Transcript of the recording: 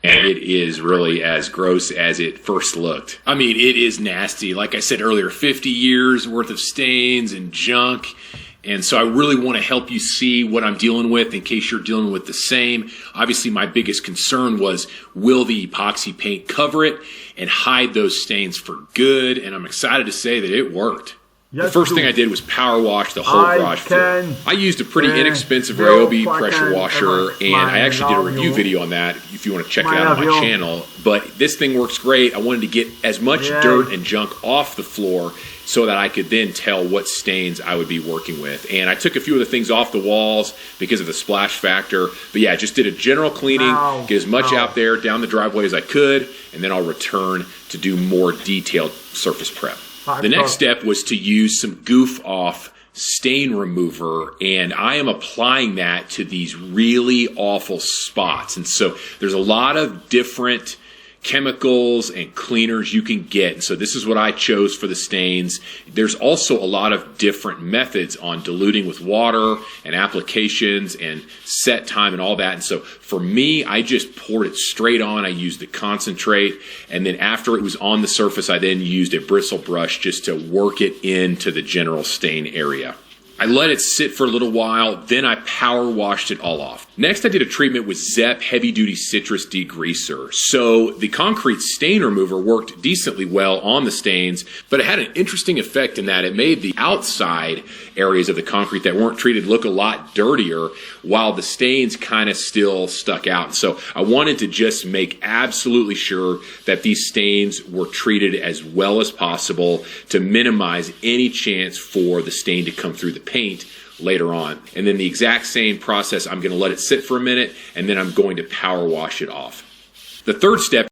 And it is really as gross as it first looked. I mean, it is nasty. Like I said earlier, 50 years worth of stains and junk. And so I really want to help you see what I'm dealing with in case you're dealing with the same. Obviously, my biggest concern was, will the epoxy paint cover it and hide those stains for good? And I'm excited to say that it worked. The first thing I did was power wash the whole garage floor. I used a pretty inexpensive Ryobi pressure washer, and I actually did a review video on that if you want to check it out on my channel. But this thing works great. I wanted to get as much dirt and junk off the floor so that I could then tell what stains I would be working with. And I took a few of the things off the walls because of the splash factor. But yeah, I just did a general cleaning, get as much out there down the driveway as I could, and then I'll return to do more detailed surface prep. The next step was to use some goof off stain remover, and I am applying that to these really awful spots. And so there's a lot of different chemicals and cleaners you can get. And so this is what I chose for the stains. There's also a lot of different methods on diluting with water and applications and set time and all that. And so for me, I just poured it straight on. I used the concentrate, and then after it was on the surface, I then used a bristle brush just to work it into the general stain area. I let it sit for a little while, then I power washed it all off. Next, I did a treatment with Zepp Heavy Duty Citrus Degreaser. So the concrete stain remover worked decently well on the stains, but it had an interesting effect in that it made the outside areas of the concrete that weren't treated look a lot dirtier, while the stains kind of still stuck out. So I wanted to just make absolutely sure that these stains were treated as well as possible to minimize any chance for the stain to come through the paint later on. And then the exact same process, I'm going to let it sit for a minute, and then I'm going to power wash it off. The third step